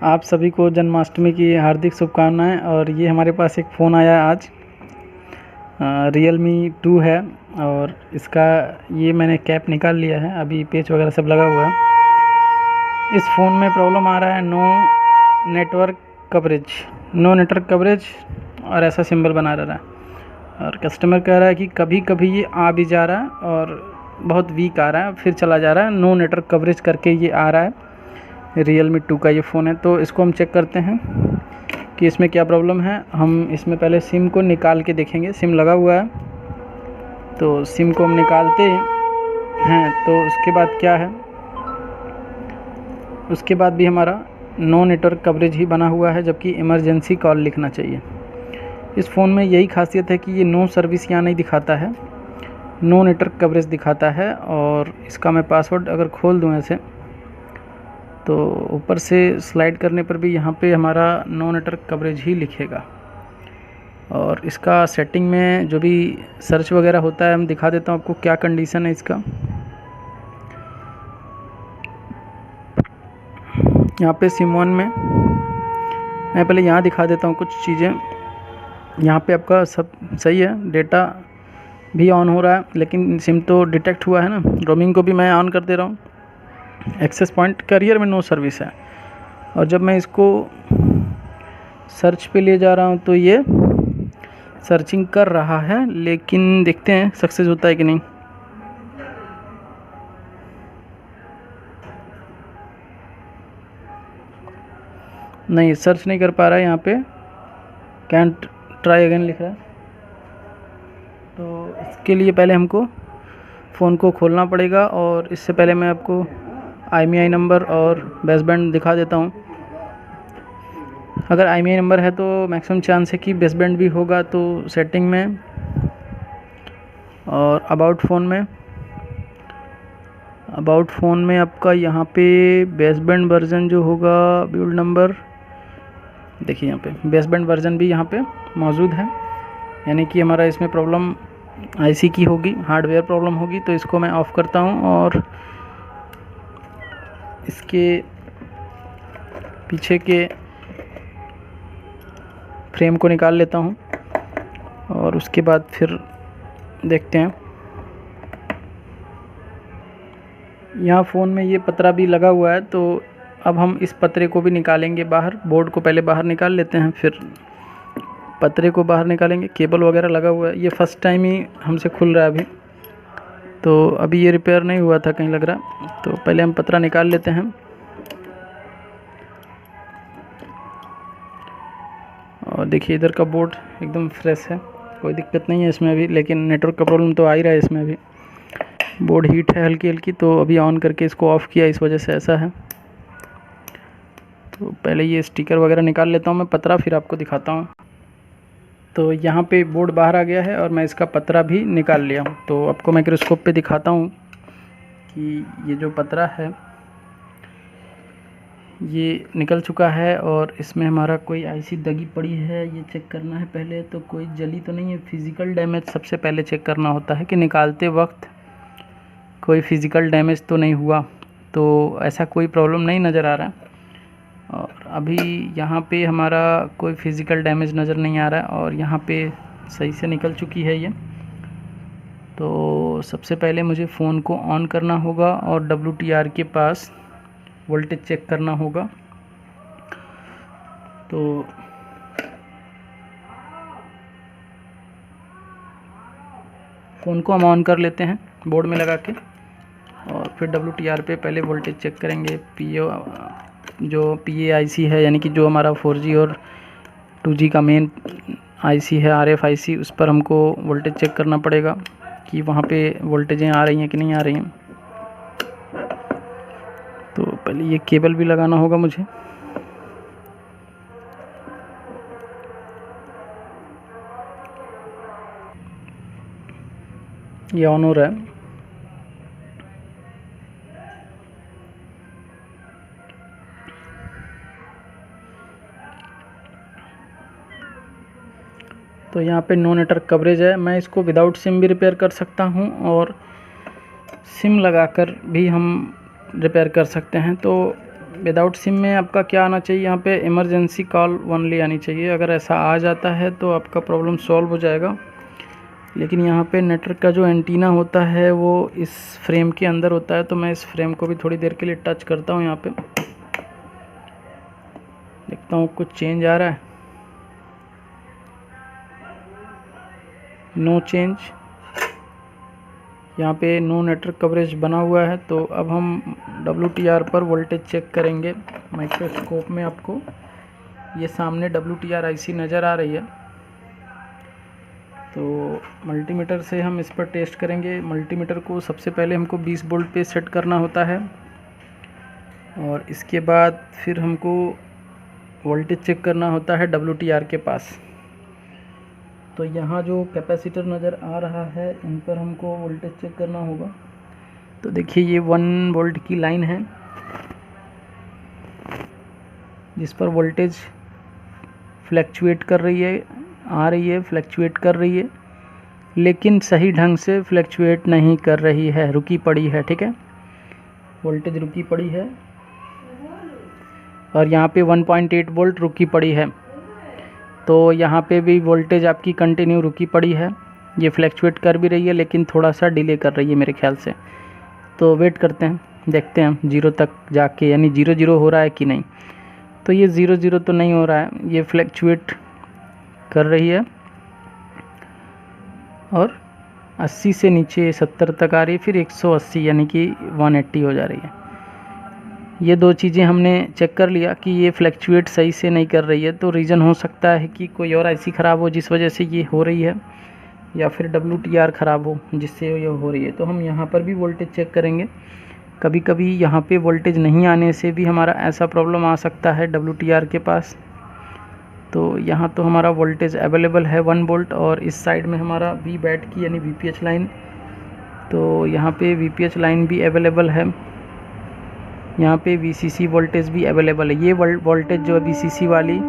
आप सभी को जन्माष्टमी की हार्दिक शुभकामनाएं। और ये हमारे पास एक फ़ोन आया आज, realme 2 है और इसका ये मैंने कैप निकाल लिया है, अभी पेच वगैरह सब लगा हुआ है। इस फ़ोन में प्रॉब्लम आ रहा है नो नेटवर्क कवरेज और ऐसा सिंबल बना रहा है। और कस्टमर कह रहा है कि कभी कभी ये आ भी जा रहा है और बहुत वीक आ रहा है, फिर चला जा रहा है, नो नेटवर्क कवरेज करके ये आ रहा है। realme 2 का ये फ़ोन है, तो इसको हम चेक करते हैं कि इसमें क्या प्रॉब्लम है। हम इसमें पहले सिम को निकाल के देखेंगे, सिम लगा हुआ है तो सिम को हम निकालते हैं तो उसके बाद क्या है, उसके बाद भी हमारा नो नेटवर्क कवरेज ही बना हुआ है, जबकि इमरजेंसी कॉल लिखना चाहिए। इस फ़ोन में यही खासियत है कि ये नो सर्विस यहाँ नहीं दिखाता है, नो नेटवर्क कवरेज दिखाता है। और इसका मैं पासवर्ड अगर खोल दूँ ऐसे तो ऊपर से स्लाइड करने पर भी यहाँ पे हमारा नो नेटवर्क कवरेज ही लिखेगा। और इसका सेटिंग में जो भी सर्च वगैरह होता है, हम दिखा देता हूँ आपको क्या कंडीशन है इसका। यहाँ पे सिम 1 में मैं पहले यहाँ दिखा देता हूँ कुछ चीज़ें। यहाँ पे आपका सब सही है, डेटा भी ऑन हो रहा है, लेकिन सिम तो डिटेक्ट हुआ है ना। रोमिंग को भी मैं ऑन कर दे रहा हूँ। एक्सेस पॉइंट करियर में नो सर्विस है। और जब मैं इसको सर्च पे ले जा रहा हूँ तो ये सर्चिंग कर रहा है, लेकिन देखते हैं सक्सेस होता है कि नहीं। नहीं, सर्च नहीं कर पा रहा है, यहाँ पे कैंट ट्राई अगेन लिख रहा है। तो इसके लिए पहले हमको फ़ोन को खोलना पड़ेगा, और इससे पहले मैं आपको IMEI नंबर और बेसबैंड दिखा देता हूँ। अगर IMEI नंबर है तो मैक्सिमम चांस है कि बेसबैंड भी होगा। तो सेटिंग में और अबाउट फ़ोन में आपका यहाँ पे बेसबैंड वर्जन जो होगा, बिल्ड नंबर देखिए, यहाँ पे बेसबैंड वर्जन भी यहाँ पे मौजूद है, यानी कि हमारा इसमें प्रॉब्लम IC की होगी, हार्डवेयर प्रॉब्लम होगी। तो इसको मैं ऑफ़ करता हूँ और इसके पीछे के फ्रेम को निकाल लेता हूँ और उसके बाद फिर देखते हैं। यहाँ फ़ोन में ये पतरा भी लगा हुआ है, तो अब हम इस पतरे को भी निकालेंगे बाहर। बोर्ड को पहले बाहर निकाल लेते हैं, फिर पतरे को बाहर निकालेंगे। केबल वगैरह लगा हुआ है, ये फर्स्ट टाइम ही हमसे खुल रहा है अभी, तो अभी ये रिपेयर नहीं हुआ था कहीं लग रहा। तो पहले हम पतरा निकाल लेते हैं। और देखिए इधर का बोर्ड एकदम फ्रेश है, कोई दिक्कत नहीं है इसमें अभी, लेकिन नेटवर्क का प्रॉब्लम तो आ ही रहा है इसमें अभी। बोर्ड हीट है हल्की हल्की, तो अभी ऑन करके इसको ऑफ़ किया, इस वजह से ऐसा है। तो पहले ये स्टिकर वगैरह निकाल लेता हूँ मैं, पतरा फिर आपको दिखाता हूँ। तो यहाँ पे बोर्ड बाहर आ गया है और मैं इसका पतरा भी निकाल लिया हूँ। तो आपको माइक्रोस्कोप पे दिखाता हूँ कि ये जो पतरा है ये निकल चुका है, और इसमें हमारा कोई IC दगी पड़ी है, ये चेक करना है पहले। तो कोई जली तो नहीं है। फिज़िकल डैमेज सबसे पहले चेक करना होता है कि निकालते वक्त कोई फिज़िकल डैमेज तो नहीं हुआ। तो ऐसा कोई प्रॉब्लम नहीं नज़र आ रहा है, और अभी यहाँ पे हमारा कोई फिज़िकल डैमेज नज़र नहीं आ रहा है, और यहाँ पे सही से निकल चुकी है ये। तो सबसे पहले मुझे फ़ोन को ऑन करना होगा और WTR के पास वोल्टेज चेक करना होगा। तो फ़ोन को हम ऑन कर लेते हैं बोर्ड में लगा के, और फिर WTR पे पहले वोल्टेज चेक करेंगे। जो PA-IC है, यानी कि जो हमारा 4G और 2G का मेन IC है, RF IC, उस पर हमको वोल्टेज चेक करना पड़ेगा कि वहाँ पे वोल्टेजें आ रही हैं कि नहीं आ रही हैं। तो पहले ये केबल भी लगाना होगा मुझे। ये ऑन हो रहा है। तो यहाँ पे नो नेटवर्क कवरेज है। मैं इसको विदाउट सिम भी रिपेयर कर सकता हूँ, और सिम लगाकर भी हम रिपेयर कर सकते हैं। तो विदाउट सिम में आपका क्या आना चाहिए, यहाँ पे इमरजेंसी कॉल ओनली आनी चाहिए। अगर ऐसा आ जाता है तो आपका प्रॉब्लम सॉल्व हो जाएगा। लेकिन यहाँ पे नेटवर्क का जो एंटीना होता है वो इस फ्रेम के अंदर होता है, तो मैं इस फ्रेम को भी थोड़ी देर के लिए टच करता हूँ। यहाँ पे देखता हूँ कुछ चेंज आ रहा है, नो चेंज। यहाँ पे नो नेटवर्क कवरेज बना हुआ है। तो अब हम WTR पर वोल्टेज चेक करेंगे। माइक्रोस्कोप में आपको ये सामने WTR IC नज़र आ रही है। तो मल्टीमीटर से हम इस पर टेस्ट करेंगे। मल्टीमीटर को सबसे पहले हमको 20 वोल्ट पे सेट करना होता है और इसके बाद फिर हमको वोल्टेज चेक करना होता है WTR के पास। तो यहाँ जो कैपेसिटर नज़र आ रहा है इन पर हमको वोल्टेज चेक करना होगा। तो देखिए ये 1 वोल्ट की लाइन है जिस पर वोल्टेज फ्लैक्चुएट कर रही है, आ रही है, फ्लैक्चुएट कर रही है, लेकिन सही ढंग से फ्लैक्चुएट नहीं कर रही है, रुकी पड़ी है। ठीक है, वोल्टेज रुकी पड़ी है और यहाँ पे 1.8 वोल्ट रुकी पड़ी है। तो यहाँ पे भी वोल्टेज आपकी कंटिन्यू रुकी पड़ी है। ये फ्लैक्चुएट कर भी रही है लेकिन थोड़ा सा डिले कर रही है मेरे ख्याल से। तो वेट करते हैं, देखते हैं 0 तक जाके, यानी 0 हो रहा है कि नहीं। तो ये 0 तो नहीं हो रहा है, ये फ्लैक्चुएट कर रही है और 80 से नीचे 70 तक आ रही है, फिर 180 यानी कि 180 हो जा रही है। ये दो चीज़ें हमने चेक कर लिया कि ये फ्लैक्चुएट सही से नहीं कर रही है। तो रीज़न हो सकता है कि कोई और IC ख़राब हो जिस वजह से ये हो रही है, या फिर WTR ख़राब हो जिससे ये हो रही है। तो हम यहाँ पर भी वोल्टेज चेक करेंगे। कभी कभी यहाँ पे वोल्टेज नहीं आने से भी हमारा ऐसा प्रॉब्लम आ सकता है WTR के पास। तो यहाँ तो हमारा वोल्टेज अवेलेबल है 1 वोल्ट और इस साइड में हमारा V बैट की यानी VPH लाइन। तो यहाँ पे VPH लाइन भी अवेलेबल है, यहाँ पे VCC वोल्टेज भी अवेलेबल है। ये वोल्टेज जो है VCC वाली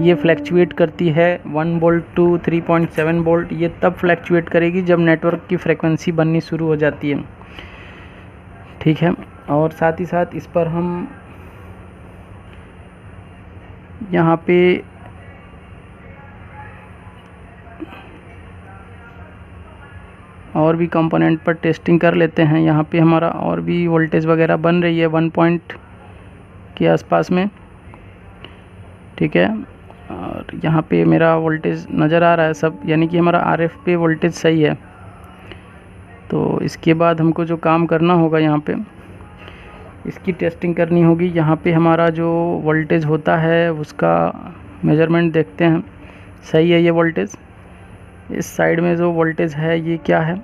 ये फ्लैक्चुएट करती है 1 वोल्ट टू 3.7 वोल्ट। ये तब फ्लैक्चुएट करेगी जब नेटवर्क की फ्रीक्वेंसी बननी शुरू हो जाती है। ठीक है, और साथ ही साथ इस पर हम यहाँ पे और भी कंपोनेंट पर टेस्टिंग कर लेते हैं। यहाँ पे हमारा और भी वोल्टेज वगैरह बन रही है 1 पॉइंट के आसपास में। ठीक है, और यहाँ पे मेरा वोल्टेज नज़र आ रहा है सब, यानी कि हमारा RF पे वोल्टेज सही है। तो इसके बाद हमको जो काम करना होगा, यहाँ पे इसकी टेस्टिंग करनी होगी। यहाँ पे हमारा जो वोल्टेज होता है उसका मेजरमेंट देखते हैं, सही है ये वोल्टेज। इस साइड में जो वोल्टेज है ये क्या है,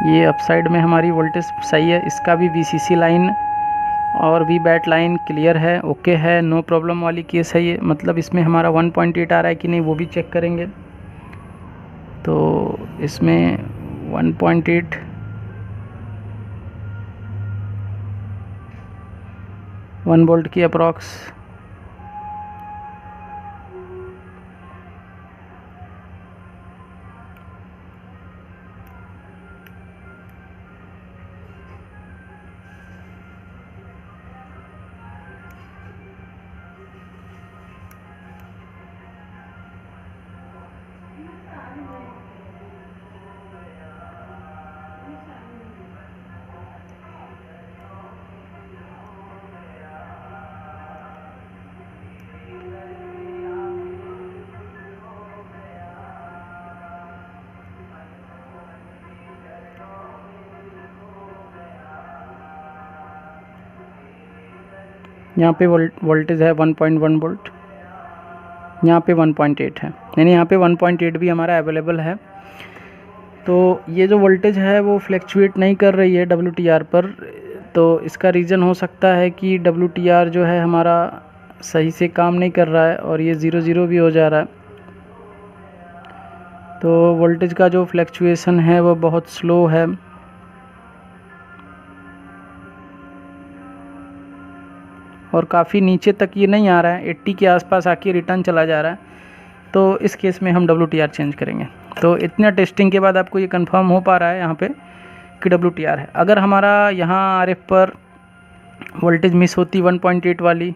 ये अप साइड में हमारी वोल्टेज सही है। इसका भी VCC लाइन और V बैट लाइन क्लियर है, ओके है, नो प्रॉब्लम वाली केस है ये। मतलब इसमें हमारा 1.8 आ रहा है कि नहीं वो भी चेक करेंगे। तो इसमें 1.8 1 वोल्ट की अप्रॉक्स यहाँ पे वोल्टेज है 1.1 वोल्ट, यहाँ पे 1.8 है, यानी यहाँ पे 1.8 भी हमारा अवेलेबल है। तो ये जो वोल्टेज है वो फ्लैक्चुएट नहीं कर रही है WTR पर। तो इसका रीज़न हो सकता है कि WTR जो है हमारा सही से काम नहीं कर रहा है और ये 0 भी हो जा रहा है। तो वोल्टेज का जो फ्लैक्चुएशन है वो बहुत स्लो है। और काफ़ी नीचे तक ये नहीं आ रहा है, 80 के आसपास आके रिटर्न चला जा रहा है। तो इस केस में हम WTR चेंज करेंगे। तो इतना टेस्टिंग के बाद आपको ये कंफर्म हो पा रहा है यहाँ पे कि WTR है। अगर हमारा यहाँ RF पर वोल्टेज मिस होती 1.8 वाली,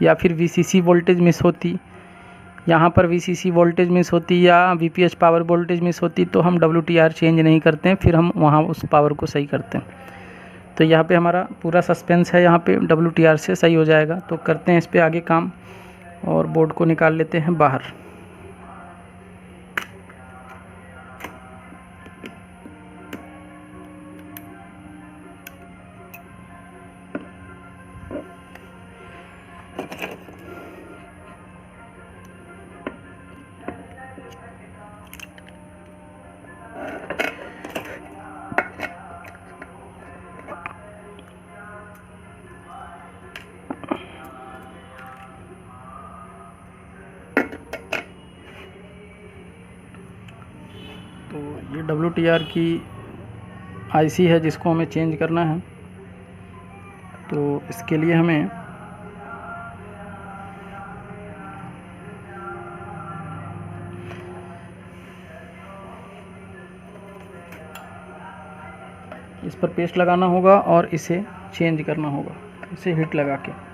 या फिर वीसीसी वोल्टेज मिस होती, यहाँ पर वीसीसी वोल्टेज मिस होती या वीपीएच पावर वोल्टेज मिस होती, तो हम डब्ल्यूटीआर चेंज नहीं करते हैं, फिर हम वहाँ उस पावर को सही करते हैं। तो यहाँ पे हमारा पूरा सस्पेंस है, यहाँ पे डब्ल्यूटीआर से सही हो जाएगा। तो करते हैं इस पे आगे काम और बोर्ड को निकाल लेते हैं बाहर। तो ये डब्ल्यूटीआर की आईसी है जिसको हमें चेंज करना है। तो इसके लिए हमें इस पर पेस्ट लगाना होगा और इसे चेंज करना होगा, इसे हिट लगा के।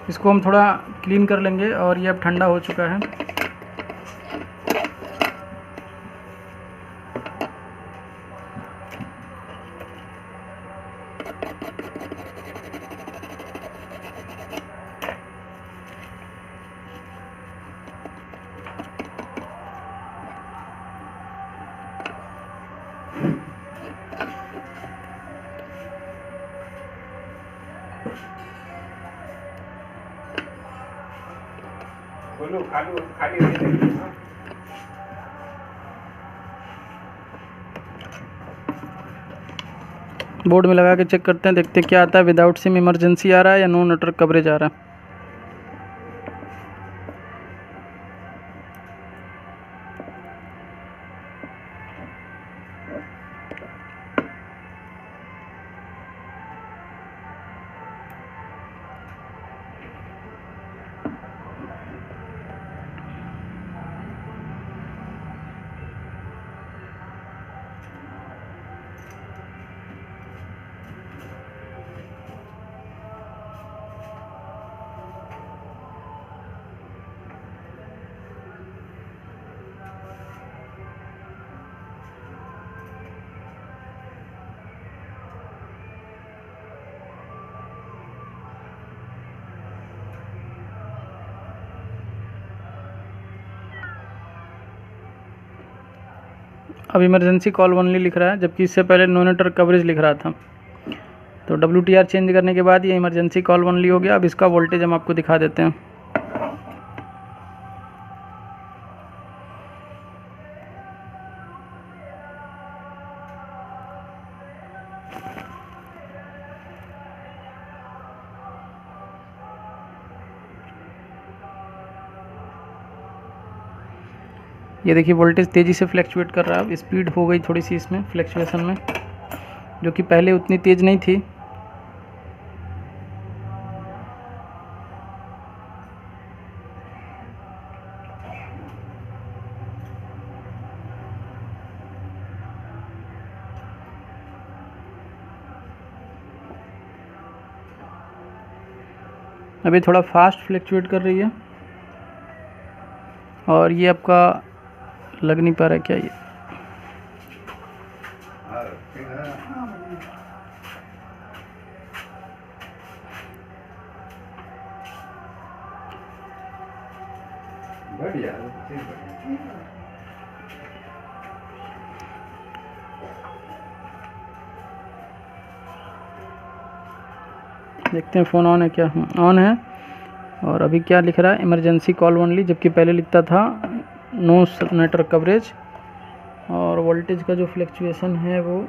इसको हम थोड़ा क्लीन कर लेंगे और ये अब ठंडा हो चुका है। बोर्ड में लगा के चेक करते हैं, देखते हैं क्या आता है। विदाउट सिम इमरजेंसी आ रहा है या नो नेटवर्क कवरेज आ रहा है। अब इमरजेंसी कॉल ओनली लिख रहा है, जबकि इससे पहले नो नेटवर्क कवरेज लिख रहा था। तो डब्ल्यूटीआर चेंज करने के बाद ये इमरजेंसी कॉल ओनली हो गया। अब इसका वोल्टेज हम आपको दिखा देते हैं। ये देखिए वोल्टेज तेज़ी से फ्लैक्चुएट कर रहा है। अब स्पीड हो गई थोड़ी सी इसमें फ्लैक्चुएशन में, जो कि पहले उतनी तेज़ नहीं थी। अभी थोड़ा फास्ट फ्लैक्चुएट कर रही है। और ये आपका लग नहीं पा रहा है क्या ये? बढ़िया। देखते हैं फ़ोन ऑन है क्या? ऑन है। और अभी क्या लिख रहा है? इमरजेंसी कॉल ओनली, जबकि पहले लिखता था नो नेटवर्क कवरेज। और वोल्टेज का जो फ्लैक्चुएशन है वो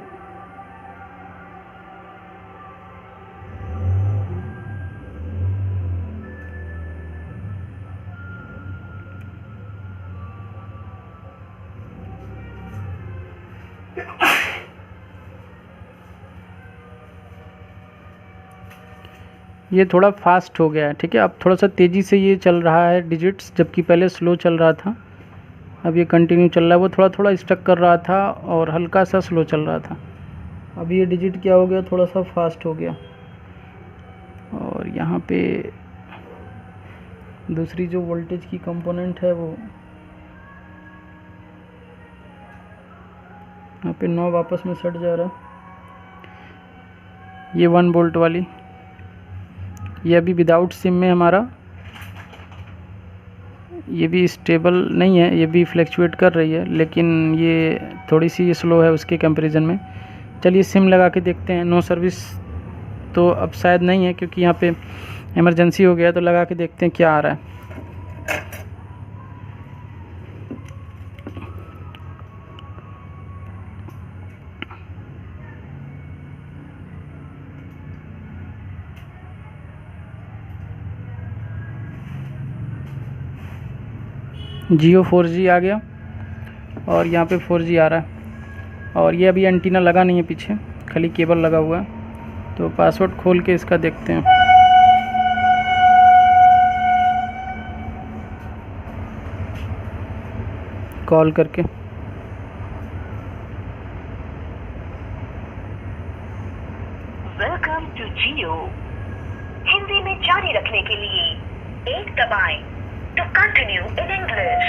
ये थोड़ा फास्ट हो गया है। ठीक है, अब थोड़ा सा तेज़ी से ये चल रहा है डिजिट्स, जबकि पहले स्लो चल रहा था। अब ये कंटिन्यू चल रहा है। वो थोड़ा थोड़ा स्टक कर रहा था और हल्का सा स्लो चल रहा था। अब ये डिजिट क्या हो गया? थोड़ा सा फास्ट हो गया। और यहाँ पे दूसरी जो वोल्टेज की कंपोनेंट है वो यहाँ पे नॉब वापस में सट जा रहा है। ये 1 वोल्ट वाली, ये अभी विदाउट सिम में हमारा, ये भी स्टेबल नहीं है, ये भी फ्लैक्चुएट कर रही है, लेकिन ये थोड़ी सी स्लो है उसके कंपैरिजन में। चलिए सिम लगा के देखते हैं। नो सर्विस तो अब शायद नहीं है, क्योंकि यहाँ पे इमरजेंसी हो गया। तो लगा के देखते हैं क्या आ रहा है। जियो 4G आ गया और यहाँ पे 4G आ रहा है। और ये अभी एंटीना लगा नहीं है पीछे, खाली केबल लगा हुआ है। तो पासवर्ड खोल के इसका देखते हैं। कॉल करके वेलकम टू जियो। हिंदी में जारी रखने के लिए 1 दबाएं। To continue in English